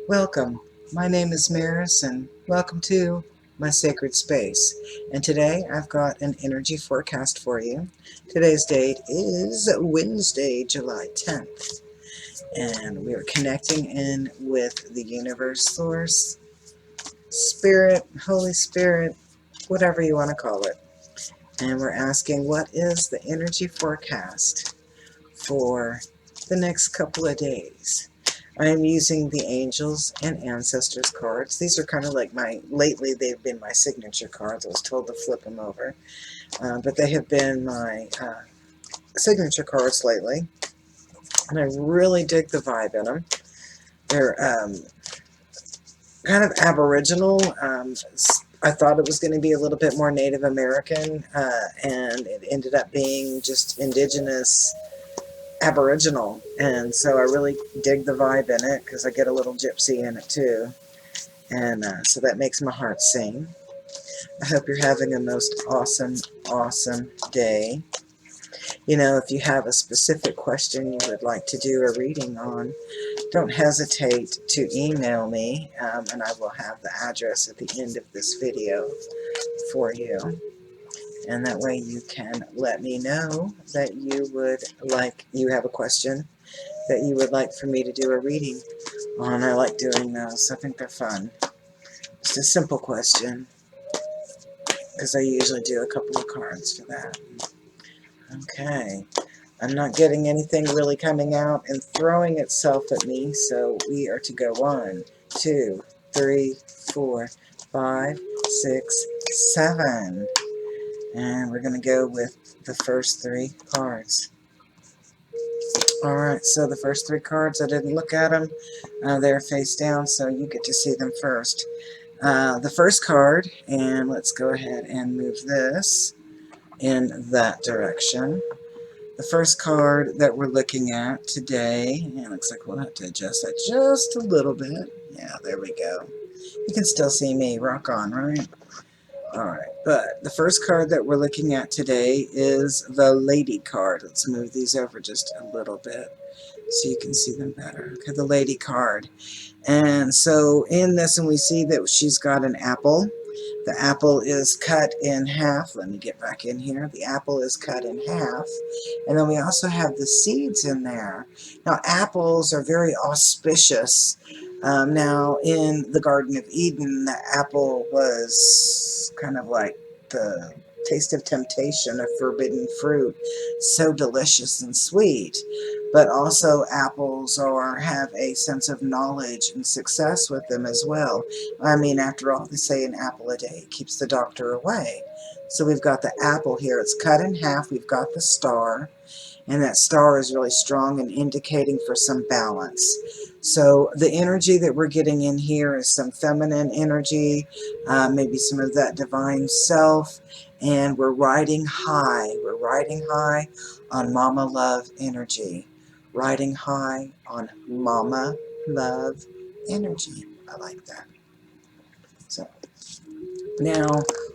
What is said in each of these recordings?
Welcome. My name is Maris, and welcome to my sacred space. And today I've got an energy forecast for you. Today's date is Wednesday, July 10th, and we are connecting in with the universe, source, spirit, Holy Spirit, whatever you want to call it. And we're asking, what is the energy forecast for the next couple of days? I am using the Angels and Ancestors cards. These are kind of like lately they've been my signature cards. I was told to flip them over. But they have been my signature cards lately. And I really dig the vibe in them. They're kind of Aboriginal. I thought it was going to be a little bit more Native American, and it ended up being just indigenous Aboriginal, and so I really dig the vibe in it because I get a little gypsy in it too, and so that makes my heart sing. I hope you're having a most awesome day. You know, if you have a specific question you would like to do a reading on, don't hesitate to email me, and I will have the address at the end of this video for you. And that way you can let me know that you have a question that you would like for me to do a reading on. I like doing those. I think they're fun. Just a simple question, because I usually do a couple of cards for that. Okay. I'm not getting anything really coming out and throwing itself at me, so we are to go 1, 2, 3, 4, 5, 6, 7. And we're going to go with the first 3 cards. Alright, so the first 3 cards, I didn't look at them. They're face down, so you get to see them first. The first card, and let's go ahead and move this in that direction. The first card that we're looking at today, and it looks like we'll have to adjust that just a little bit. Yeah, there we go. You can still see me. Rock on, right? Alright, but the first card that we're looking at today is the Lady card. Let's move these over just a little bit so you can see them better. Okay, the Lady card. And so in this, and we see that she's got an apple. The apple is cut in half. Let me get back in here. The apple is cut in half. And then we also have the seeds in there. Now, apples are very auspicious. Now, in the Garden of Eden, the apple was kind of like the taste of temptation, a forbidden fruit, so delicious and sweet. But also apples have a sense of knowledge and success with them as well. I mean, after all, they say an apple a day keeps the doctor away. So we've got the apple here. It's cut in half. We've got the star. And that star is really strong and indicating for some balance. So the energy that we're getting in here is some feminine energy, maybe some of that divine self, and we're riding high. We're riding high on Mama Love energy. Riding high on Mama Love energy. I like that. So now,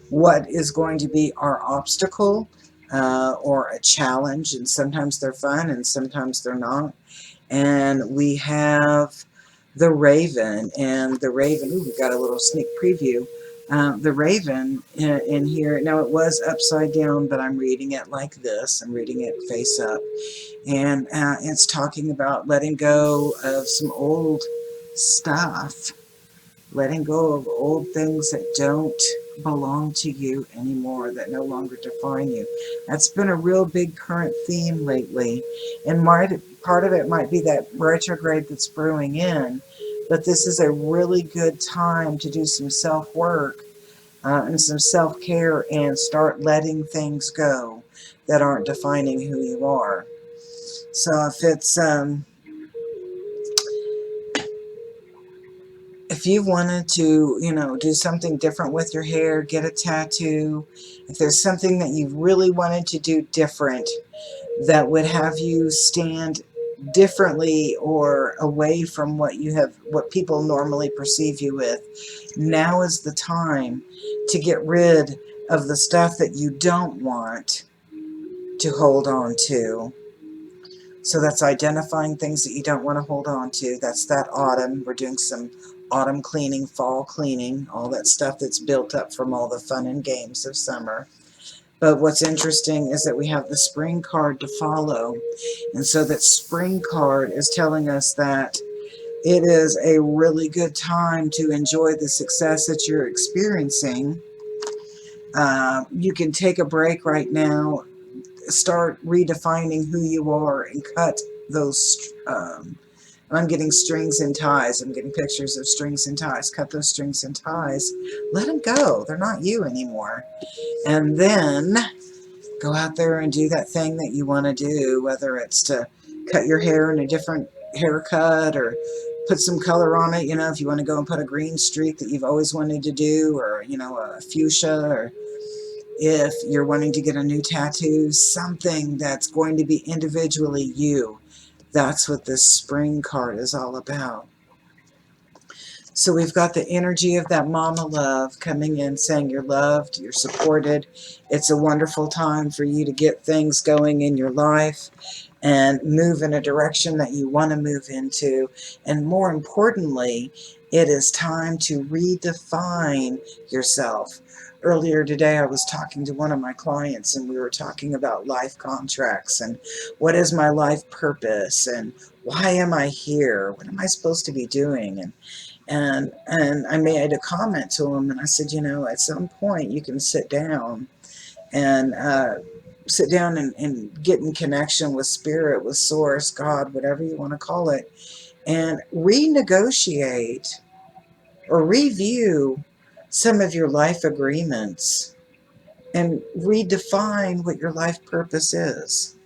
what is going to be our obstacle or a challenge? And sometimes they're fun and sometimes they're not. And we have the Raven. And the Raven, ooh, we got a little sneak preview. The Raven in here, now it was upside down, but I'm reading it like this. I'm reading it face up. And it's talking about letting go of some old stuff. Letting go of old things that don't belong to you anymore, that no longer define you. That's been a real big current theme lately. And part of it might be that retrograde that's brewing in, but this is a really good time to do some self-work and some self-care and start letting things go that aren't defining who you are. So if you wanted to, do something different with your hair, get a tattoo, if there's something that you really wanted to do different that would have you stand differently or away from what people normally perceive you with, now is the time to get rid of the stuff that you don't want to hold on to. So that's identifying things that you don't want to hold on to. That's that autumn. We're doing some autumn cleaning, fall cleaning, all that stuff that's built up from all the fun and games of summer. But what's interesting is that we have the spring card to follow. And so that spring card is telling us that it is a really good time to enjoy the success that you're experiencing. You can take a break right now, start redefining who you are, and cut those. I'm getting strings and ties. I'm getting pictures of strings and ties. Cut those strings and ties. Let them go. They're not you anymore. And then go out there and do that thing that you want to do, whether it's to cut your hair in a different haircut or put some color on it. You know, if you want to go and put a green streak that you've always wanted to do, or, you know, a fuchsia, or if you're wanting to get a new tattoo, something that's going to be individually you. That's what this spring card is all about. So we've got the energy of that mama love coming in, saying you're loved, you're supported. It's a wonderful time for you to get things going in your life and move in a direction that you want to move into. And more importantly, it is time to redefine yourself. Earlier today, I was talking to one of my clients, and we were talking about life contracts and what is my life purpose and why am I here? What am I supposed to be doing? And I made a comment to him, and I said, you know, at some point you can sit down and and get in connection with spirit, with source, God, whatever you want to call it, and renegotiate or review some of your life agreements and redefine what your life purpose is.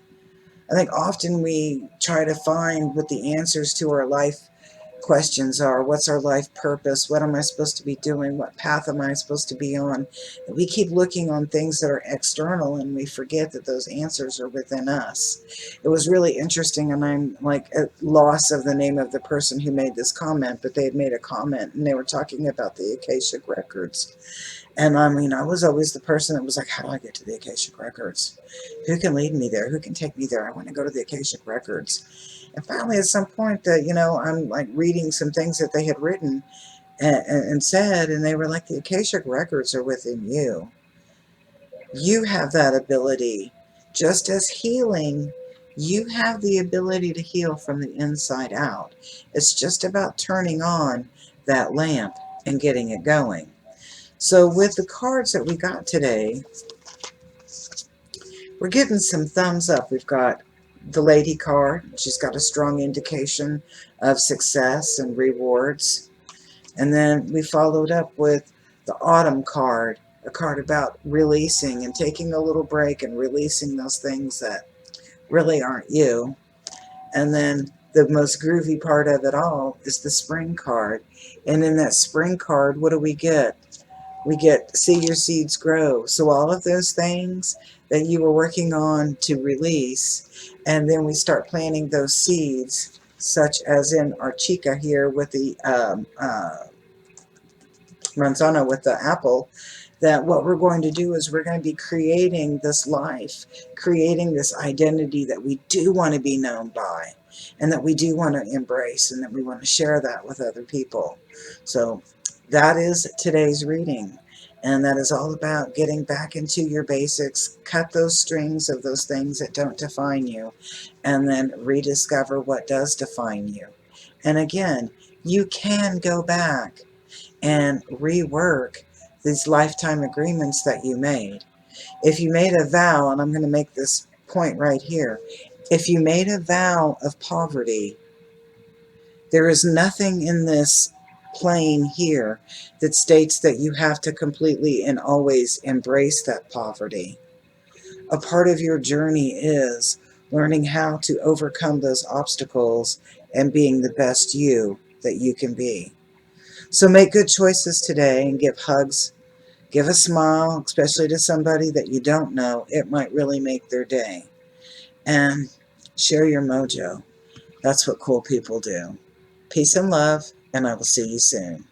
I think often we try to find what the answers to our life questions are. What's our life purpose? What am I supposed to be doing? What path am I supposed to be on? We keep looking on things that are external, and we forget that those answers are within us. It was really interesting, and I'm like at loss of the name of the person who made this comment, but they had made a comment, and they were talking about the Akashic Records. And I mean, I was always the person that was like, how do I get to the Akashic Records? Who can lead me there? Who can take me there? I want to go to the Akashic Records. And finally, at some point, you know, I'm like reading some things that they had written and said, and they were like, the Akashic Records are within you. You have that ability. Just as healing, you have the ability to heal from the inside out. It's just about turning on that lamp and getting it going. So with the cards that we got today, we're getting some thumbs up. We've got the Lady card. She's got a strong indication of success and rewards. And then we followed up with the Autumn card, a card about releasing and taking a little break and releasing those things that really aren't you. And then the most groovy part of it all is the Spring card. And in that Spring card, what do we get? We get see your seeds grow. So all of those things that you were working on to release, and then we start planting those seeds, such as in our chica here with the manzana, with the apple, that what we're going to do is we're going to be creating this life, creating this identity that we do want to be known by, and that we do want to embrace, and that we want to share that with other people. So that is today's reading, and that is all about getting back into your basics, cut those strings of those things that don't define you, and then rediscover what does define you. And again, you can go back and rework these lifetime agreements that you made. If you made a vow, and I'm going to make this point right here, if you made a vow of poverty, there is nothing in this plane here that states that you have to completely and always embrace that poverty. A part of your journey is learning how to overcome those obstacles and being the best you that you can be. So make good choices today and give hugs. Give a smile, especially to somebody that you don't know. It might really make their day. And share your mojo. That's what cool people do. Peace and love, and I will see you soon.